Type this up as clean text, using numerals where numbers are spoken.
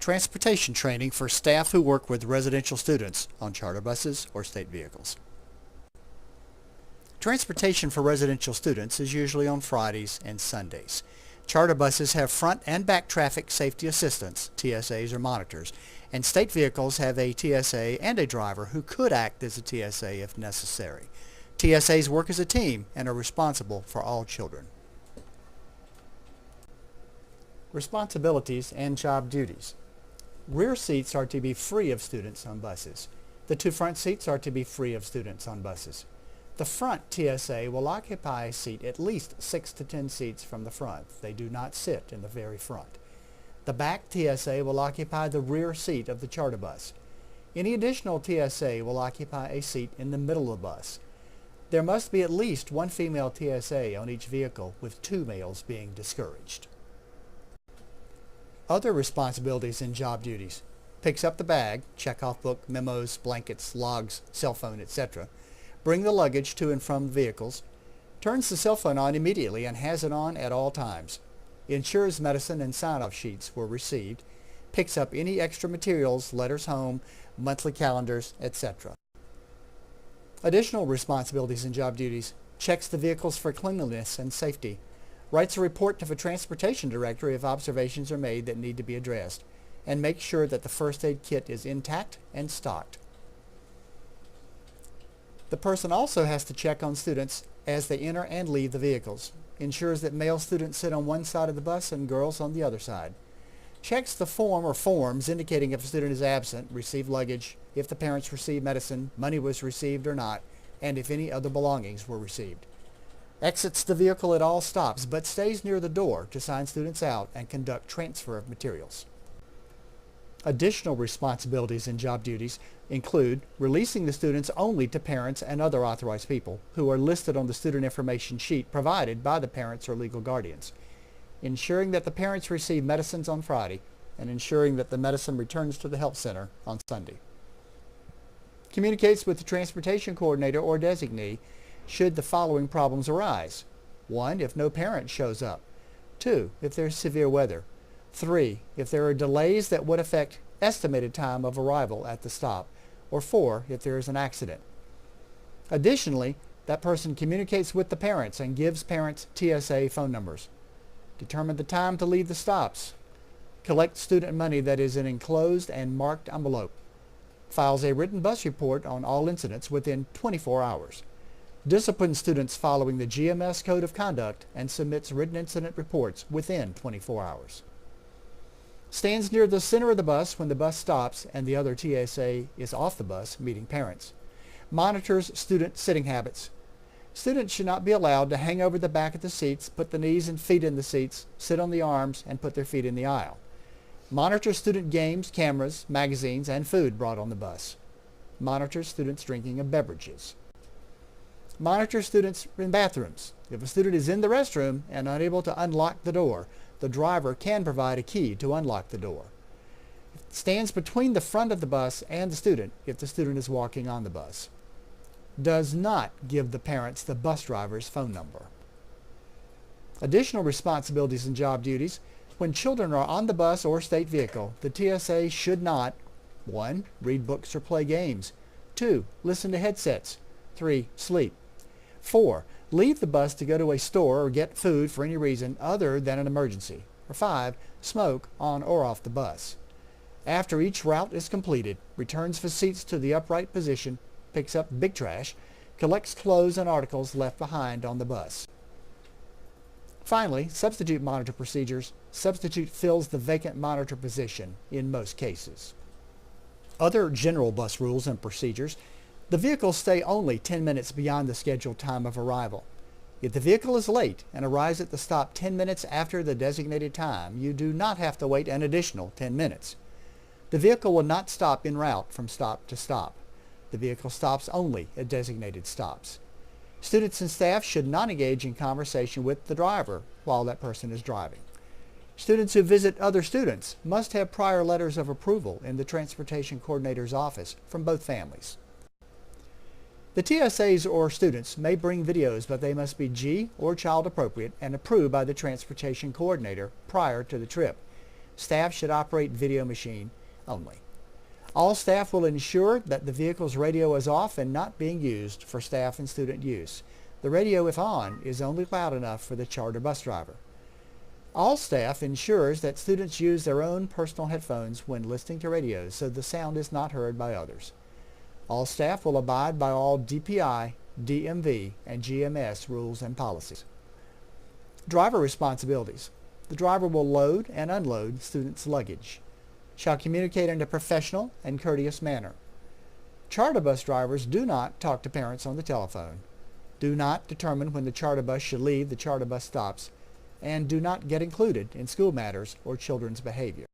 Transportation training for staff who work with residential students on charter buses or state vehicles. Transportation for residential students is usually on Fridays and Sundays. Charter buses have front and back traffic safety assistants, TSAs or monitors, and state vehicles have a TSA and a driver who could act as a TSA if necessary. TSAs work as a team and are responsible for all children. Responsibilities and job duties. Rear seats are to be free of students on buses. The two front seats are to be free of students on buses. The front TSA will occupy a seat at least 6 to 10 seats from the front. They do not sit in the very front. The back TSA will occupy the rear seat of the charter bus. Any additional TSA will occupy a seat in the middle of the bus. There must be at least one female TSA on each vehicle, with 2 males being discouraged. Other responsibilities and job duties. Picks up the bag, check-off book, memos, blankets, logs, cell phone, etc. Bring the luggage to and from vehicles. Turns the cell phone on immediately and has it on at all times. Ensures medicine and sign-off sheets were received. Picks up any extra materials, letters home, monthly calendars, etc. Additional responsibilities and job duties. Checks the vehicles for cleanliness and safety. Writes a report to the transportation director if observations are made that need to be addressed, and makes sure that the first aid kit is intact and stocked. The person also has to check on students as they enter and leave the vehicles. Ensures that male students sit on one side of the bus and girls on the other side. Checks the form or forms indicating if a student is absent, received luggage, if the parents received medicine, money was received or not, and if any other belongings were received. Exits the vehicle at all stops, but stays near the door to sign students out and conduct transfer of materials. Additional responsibilities and job duties include releasing the students only to parents and other authorized people who are listed on the student information sheet provided by the parents or legal guardians, ensuring that the parents receive medicines on Friday, and ensuring that the medicine returns to the health center on Sunday. Communicates with the transportation coordinator or designee should the following problems arise. 1. If no parent shows up. 2. If there's severe weather. 3. If there are delays that would affect estimated time of arrival at the stop. Or 4. If there is an accident. Additionally, that person communicates with the parents and gives parents TSA phone numbers. Determine the time to leave the stops. Collect student money that is in enclosed and marked envelope. Files a written bus report on all incidents within 24 hours. Disciplines students following the GMS Code of Conduct and submits written incident reports within 24 hours. Stands near the center of the bus when the bus stops and the other TSA is off the bus meeting parents. Monitors student sitting habits. Students should not be allowed to hang over the back of the seats, put the knees and feet in the seats, sit on the arms, and put their feet in the aisle. Monitor student games, cameras, magazines, and food brought on the bus. Monitor students drinking of beverages. Monitor students in bathrooms. If a student is in the restroom and unable to unlock the door, the driver can provide a key to unlock the door. It stands between the front of the bus and the student if the student is walking on the bus. Does not give the parents the bus driver's phone number. Additional responsibilities and job duties. When children are on the bus or state vehicle, the TSA should not 1. Read books or play games. 2. Listen to headsets. 3. Sleep. 4. Leave the bus to go to a store or get food for any reason other than an emergency. Or 5. Smoke on or off the bus. After each route is completed, returns the seats to the upright position, picks up big trash, collects clothes and articles left behind on the bus. Finally, substitute monitor procedures. Substitute fills the vacant monitor position in most cases. Other general bus rules and procedures. The vehicles stay only 10 minutes beyond the scheduled time of arrival. If the vehicle is late and arrives at the stop 10 minutes after the designated time, you do not have to wait an additional 10 minutes. The vehicle will not stop en route from stop to stop. The vehicle stops only at designated stops. Students and staff should not engage in conversation with the driver while that person is driving. Students who visit other students must have prior letters of approval in the transportation coordinator's office from both families. The TSAs or students may bring videos, but they must be G or child appropriate and approved by the transportation coordinator prior to the trip. Staff should operate video machine only. All staff will ensure that the vehicle's radio is off and not being used for staff and student use. The radio, if on, is only loud enough for the charter bus driver. All staff ensures that students use their own personal headphones when listening to radios so the sound is not heard by others. All staff will abide by all DPI, DMV, and GMS rules and policies. Driver responsibilities. The driver will load and unload students' luggage. Shall communicate in a professional and courteous manner. Charter bus drivers do not talk to parents on the telephone, do not determine when the charter bus should leave the charter bus stops, and do not get included in school matters or children's behavior.